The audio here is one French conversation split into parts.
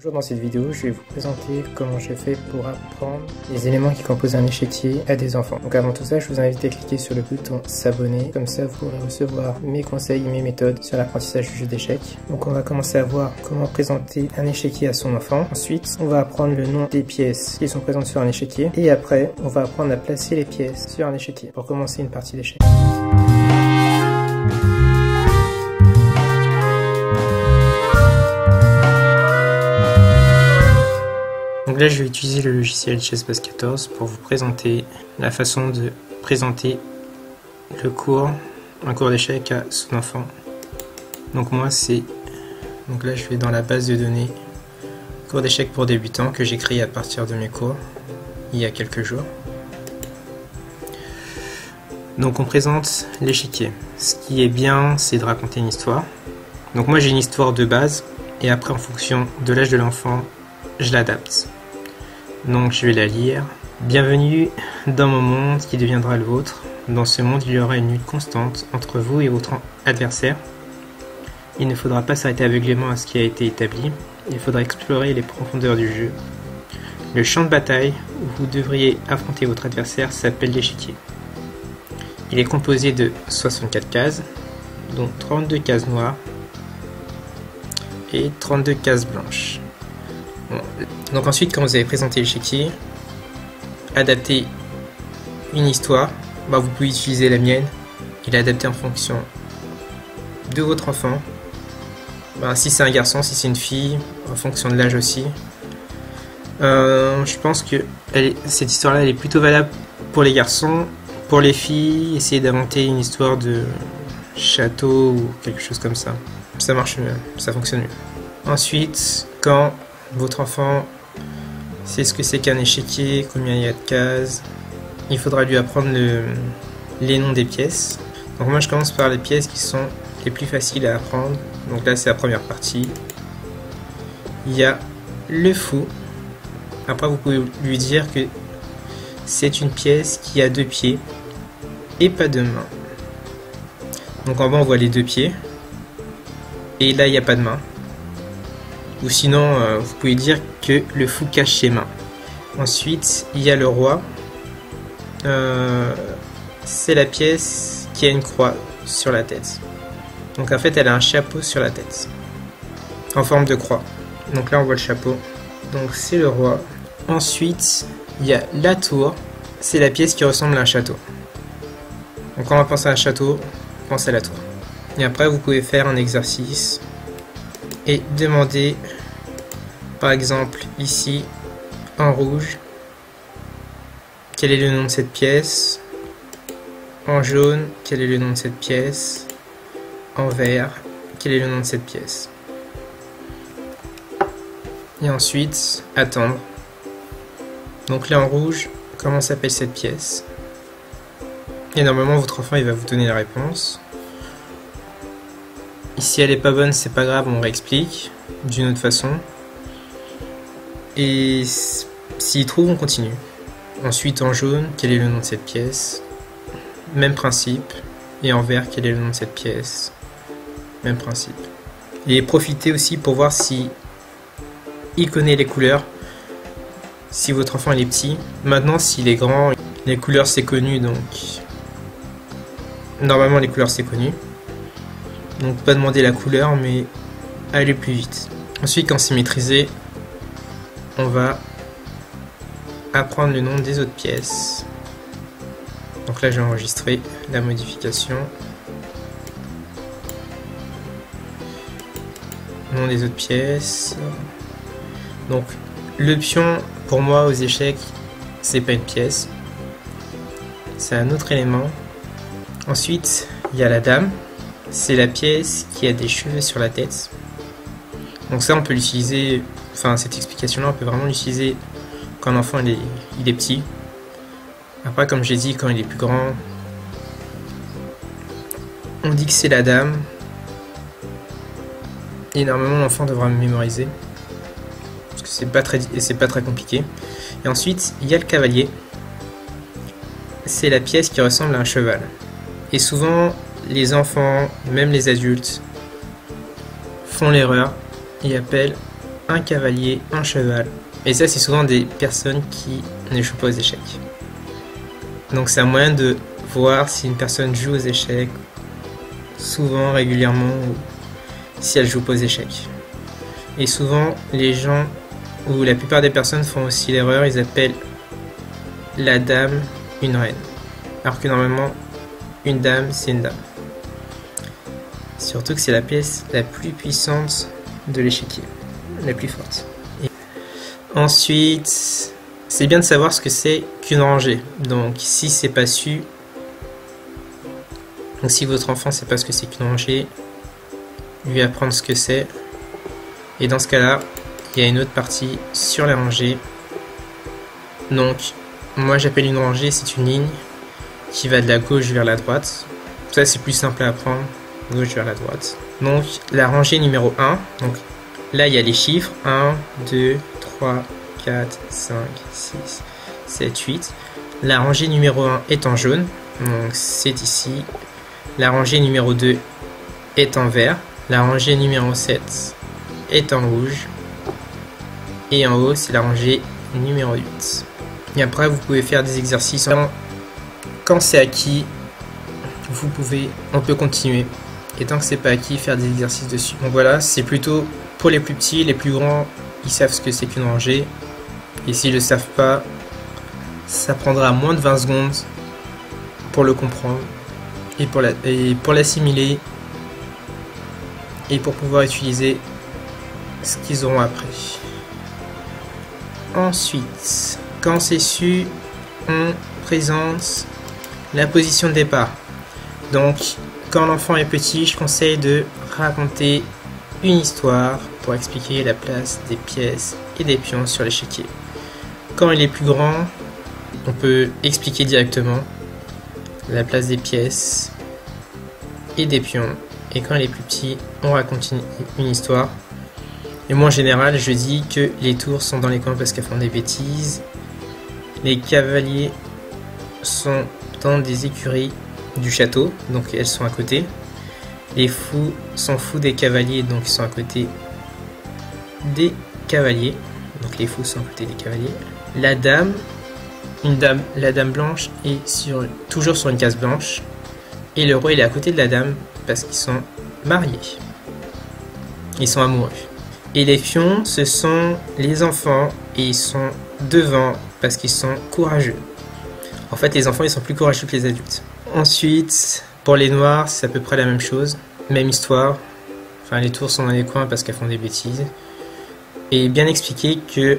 Bonjour, dans cette vidéo, je vais vous présenter comment j'ai fait pour apprendre les éléments qui composent un échiquier à des enfants. Donc avant tout ça, je vous invite à cliquer sur le bouton s'abonner, comme ça vous pourrez recevoir mes conseils et mes méthodes sur l'apprentissage du jeu d'échecs. Donc on va commencer à voir comment présenter un échiquier à son enfant. Ensuite, on va apprendre le nom des pièces qui sont présentes sur un échiquier. Et après, on va apprendre à placer les pièces sur un échiquier pour commencer une partie d'échecs. Donc là, je vais utiliser le logiciel Chessbase 14 pour vous présenter la façon de présenter le cours, un cours d'échecs à son enfant. Donc moi, donc là, je vais dans la base de données cours d'échecs pour débutants que j'ai créé à partir de mes cours il y a quelques jours. Donc on présente l'échiquier. Ce qui est bien, c'est de raconter une histoire. Donc moi, j'ai une histoire de base et après, en fonction de l'âge de l'enfant, je l'adapte. Donc je vais la lire. Bienvenue dans mon monde qui deviendra le vôtre. Dans ce monde, il y aura une lutte constante entre vous et votre adversaire. Il ne faudra pas s'arrêter aveuglément à ce qui a été établi. Il faudra explorer les profondeurs du jeu. Le champ de bataille où vous devriez affronter votre adversaire s'appelle l'échiquier. Il est composé de 64 cases, dont 32 cases noires et 32 cases blanches. Bon. Donc ensuite, quand vous avez présenté l'échiquier, adapter une histoire, vous pouvez utiliser la mienne et l'adapter en fonction de votre enfant. Si c'est un garçon, si c'est une fille, en fonction de l'âge aussi. Je pense que cette histoire-là, elle est plutôt valable pour les garçons. Pour les filles, essayez d'inventer une histoire de château ou quelque chose comme ça. Ça marche mieux, ça fonctionne mieux. Ensuite, quand votre enfant sait ce que c'est qu'un échiquier, combien il y a de cases, il faudra lui apprendre les noms des pièces. Donc moi je commence par les pièces qui sont les plus faciles à apprendre. Donc là c'est la première partie. Il y a le fou. Après vous pouvez lui dire que c'est une pièce qui a deux pieds et pas de main. Donc en bas on voit les deux pieds et là il n'y a pas de main. Ou sinon, vous pouvez dire que le fou cache ses mains. Ensuite, il y a le roi. C'est la pièce qui a une croix sur la tête. Donc en fait, elle a un chapeau sur la tête. En forme de croix. Donc là, on voit le chapeau. Donc c'est le roi. Ensuite, il y a la tour. C'est la pièce qui ressemble à un château. Donc quand on va penser à un château, on pense à la tour. Et après, vous pouvez faire un exercice et demander, par exemple ici, en rouge, quel est le nom de cette pièce, en jaune, quel est le nom de cette pièce, en vert, quel est le nom de cette pièce. Et ensuite, attendre. Donc là en rouge, comment s'appelle cette pièce? Et normalement votre enfant il va vous donner la réponse. Et si elle est pas bonne, c'est pas grave, on réexplique d'une autre façon. Et s'il trouve, on continue. Ensuite, en jaune, quel est le nom de cette pièce? Même principe. Et en vert, quel est le nom de cette pièce? Même principe. Et profitez aussi pour voir si il connaît les couleurs. Si votre enfant il est petit. Maintenant, s'il est grand, les couleurs c'est connu, donc normalement les couleurs c'est connu. Donc pas demander la couleur, mais aller plus vite. Ensuite, quand c'est maîtrisé, on va apprendre le nom des autres pièces. Donc là, j'ai enregistré la modification. Nom des autres pièces. Donc le pion, pour moi, aux échecs, c'est pas une pièce. C'est un autre élément. Ensuite, il y a la dame. C'est la pièce qui a des cheveux sur la tête. Donc ça on peut l'utiliser, cette explication là on peut vraiment l'utiliser quand l'enfant il est petit. Après comme j'ai dit, quand il est plus grand, on dit que c'est la dame. Et normalement l'enfant devra mémoriser. Parce que c'est pas très compliqué. Et ensuite il y a le cavalier. C'est la pièce qui ressemble à un cheval. Et souvent les enfants, même les adultes, font l'erreur et appellent un cavalier, un cheval. Et ça, c'est souvent des personnes qui ne jouent pas aux échecs. Donc c'est un moyen de voir si une personne joue aux échecs, souvent, régulièrement, ou si elle joue pas aux échecs. Et souvent, les gens, ou la plupart des personnes font aussi l'erreur, ils appellent la dame une reine. Alors que normalement, une dame, c'est une dame. Surtout que c'est la pièce la plus puissante de l'échiquier, la plus forte. Et ensuite, c'est bien de savoir ce que c'est qu'une rangée. Donc si c'est pas su, donc si votre enfant sait pas ce que c'est qu'une rangée, lui apprendre ce que c'est. Et dans ce cas-là, il y a une autre partie sur les rangées. Donc moi j'appelle une rangée, c'est une ligne qui va de la gauche vers la droite. Ça c'est plus simple à apprendre, gauche vers la droite. Donc la rangée numéro 1, donc là il y a les chiffres 1, 2, 3, 4, 5, 6, 7, 8. La rangée numéro 1 est en jaune, donc c'est ici. La rangée numéro 2 est en vert. La rangée numéro 7 est en rouge. Et en haut, c'est la rangée numéro 8. Et après, vous pouvez faire des exercices. Quand c'est acquis, on peut continuer. Et tant que c'est pas acquis, faire des exercices dessus. Donc voilà, c'est plutôt pour les plus petits. Les plus grands, ils savent ce que c'est qu'une rangée. Et s'ils ne le savent pas, ça prendra moins de 20 secondes pour le comprendre et pour l'assimiler et pour pouvoir utiliser ce qu'ils auront appris. Ensuite, quand c'est su, on présente la position de départ. Donc, quand l'enfant est petit, je conseille de raconter une histoire pour expliquer la place des pièces et des pions sur l'échiquier. Quand il est plus grand, on peut expliquer directement la place des pièces et des pions. Et quand il est plus petit, on raconte une histoire. Et moi en général, je dis que les tours sont dans les coins parce qu'elles font des bêtises. Les cavaliers sont dans des écuries du château, donc elles sont à côté. Les fous s'en foutent des cavaliers, donc ils sont à côté des cavaliers. Donc les fous sont à côté des cavaliers. La dame, la dame blanche est toujours sur une case blanche. Et le roi il est à côté de la dame parce qu'ils sont mariés. Ils sont amoureux. Et les pions, ce sont les enfants et ils sont devant parce qu'ils sont courageux. En fait, les enfants ils sont plus courageux que les adultes. Ensuite, pour les noirs, c'est à peu près la même chose. Même histoire. Enfin, les tours sont dans les coins parce qu'elles font des bêtises. Et bien expliquer que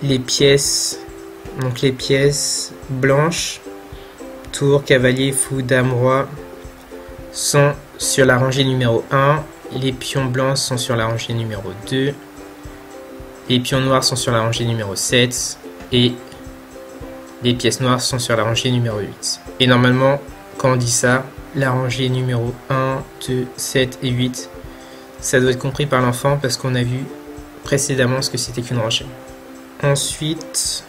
les pièces, donc les pièces blanches, tour, cavalier, fou, dame, roi, sont sur la rangée numéro 1. Les pions blancs sont sur la rangée numéro 2. Les pions noirs sont sur la rangée numéro 7. Et les pièces noires sont sur la rangée numéro 8. Et normalement, quand on dit ça, la rangée numéro 1, 2, 7 et 8, ça doit être compris par l'enfant parce qu'on a vu précédemment ce que c'était qu'une rangée. Ensuite,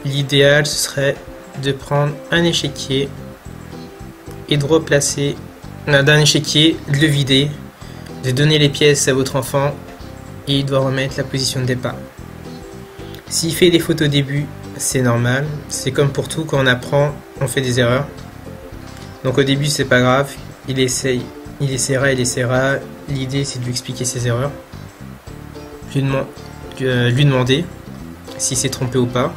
l'idéal ce serait de prendre un échiquier et de replacer d'un échiquier, de le vider, de donner les pièces à votre enfant et il doit remettre la position de départ. S'il fait des fautes au début, c'est normal, c'est comme pour tout, quand on apprend, on fait des erreurs. Donc au début c'est pas grave, il essaiera, l'idée c'est de lui expliquer ses erreurs, lui demander s'il s'est trompé ou pas.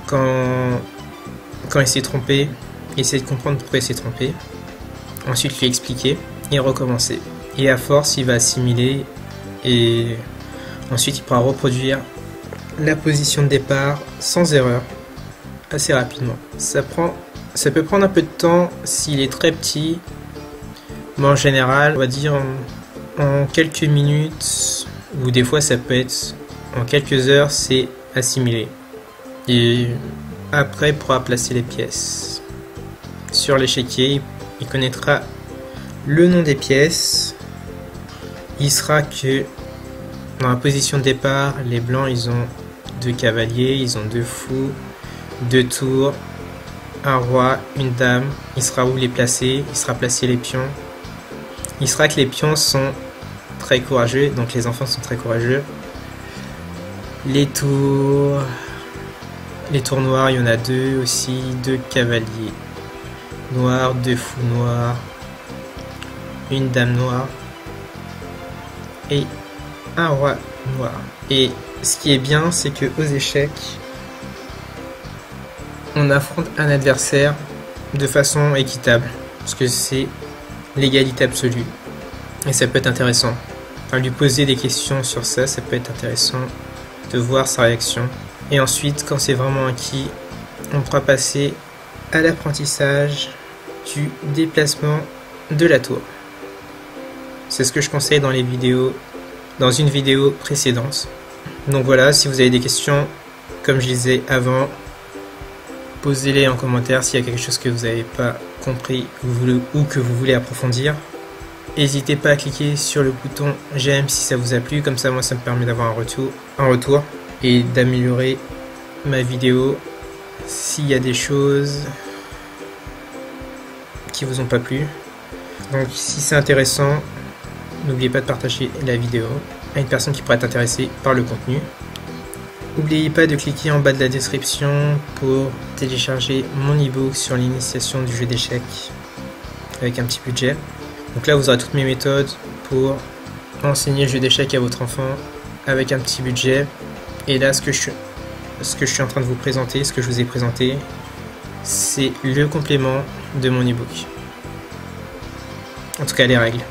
Quand il s'est trompé, essayer de comprendre pourquoi il s'est trompé. Ensuite lui expliquer et recommencer. Et à force, il va assimiler et ensuite il pourra reproduire la position de départ sans erreur assez rapidement. Ça peut prendre un peu de temps s'il est très petit, mais en général, on va dire en quelques minutes, ou des fois ça peut être en quelques heures, c'est assimilé. Et après, il pourra placer les pièces sur l'échiquier. Il connaîtra le nom des pièces. Il sera que dans la position de départ, les blancs ils ont 2 cavaliers, ils ont 2 fous, 2 tours, un roi, une dame. Il sera où les placer, il sera placé les pions. Il sera que les pions sont très courageux, donc les enfants sont très courageux. Les tours noirs, il y en a 2 aussi, 2 cavaliers noirs, 2 fous noirs, une dame noire et un roi noir. Et ce qui est bien, c'est que aux échecs, on affronte un adversaire de façon équitable, parce que c'est l'égalité absolue. Et ça peut être intéressant. Enfin, lui poser des questions sur ça, ça peut être intéressant de voir sa réaction. Et ensuite, quand c'est vraiment acquis, on pourra passer à l'apprentissage du déplacement de la tour. C'est ce que je conseille dans une vidéo précédente. Donc voilà, si vous avez des questions, comme je disais avant, posez-les en commentaire s'il y a quelque chose que vous n'avez pas compris ou que vous voulez approfondir. N'hésitez pas à cliquer sur le bouton j'aime si ça vous a plu, comme ça moi ça me permet d'avoir un retour et d'améliorer ma vidéo. S'il y a des choses qui vous ont pas plu, donc si c'est intéressant, n'oubliez pas de partager la vidéo à une personne qui pourrait être intéressée par le contenu. N'oubliez pas de cliquer en bas de la description pour télécharger mon e-book sur l'initiation du jeu d'échecs avec un petit budget. Donc là vous aurez toutes mes méthodes pour enseigner le jeu d'échecs à votre enfant avec un petit budget. Et là ce que je suis en train de vous présenter, ce que je vous ai présenté, c'est le complément de mon e-book. En tout cas les règles.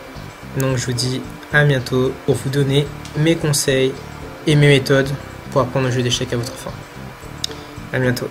Donc je vous dis à bientôt pour vous donner mes conseils et mes méthodes pour apprendre le jeu d'échecs à votre enfant. À bientôt.